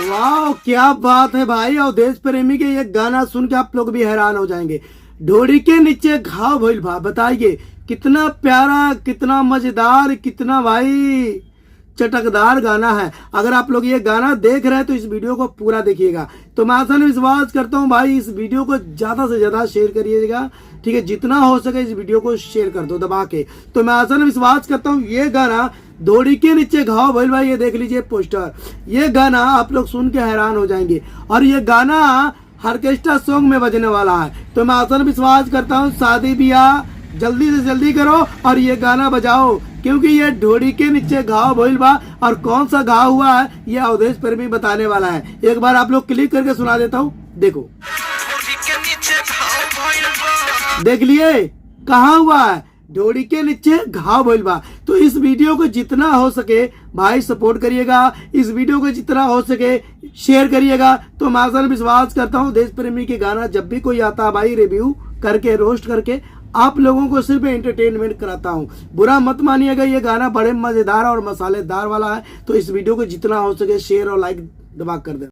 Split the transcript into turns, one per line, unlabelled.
वाह क्या बात है भाई। और देश प्रेमी के ये गाना सुन के आप लोग भी हैरान हो जाएंगे। ढोड़ी के नीचे घाव भइल बा। बताइए कितना प्यारा, कितना मजेदार, कितना भाई चटकदार गाना है। अगर आप लोग ये गाना देख रहे हैं तो इस वीडियो को पूरा देखिएगा। तो मैं आसान विश्वास करता हूँ भाई इस वीडियो को ज्यादा से ज्यादा शेयर करिएगा, ठीक है। जितना हो सके इस वीडियो को शेयर कर दो दबा के। तो मैं आसान विश्वास करता हूँ ये गाना ढोड़ी के नीचे घाव भइल भाई, ये देख लीजिए पोस्टर। ये गाना आप लोग सुन के हैरान हो जाएंगे। और ये गाना ऑर्केस्ट्रा सॉन्ग में बजने वाला है। तो मैं आसान विश्वास करता हूँ शादी ब्याह जल्दी से जल्दी करो और ये गाना बजाओ, क्योंकि ये ढोड़ी के नीचे घाव भइल बा। और कौन सा घाव हुआ है ये अवधेश प्रेमी बताने वाला है। एक बार आप लोग क्लिक करके सुना देता हूँ, देखो। देख लिए कहाँ हुआ है, ढोड़ी के नीचे घाव भइल बा। तो इस वीडियो को जितना हो सके भाई सपोर्ट करिएगा, इस वीडियो को जितना हो सके शेयर करिएगा। तो मैं आसान विश्वास करता हूँ देश प्रेमी के गाना जब भी कोई आता है भाई रिव्यू करके, रोस्ट करके आप लोगों को सिर्फ एंटरटेनमेंट कराता हूँ। बुरा मत मानिएगा, ये गाना बड़े मजेदार और मसालेदार वाला है। तो इस वीडियो को जितना हो सके शेयर और लाइक दबा कर दे।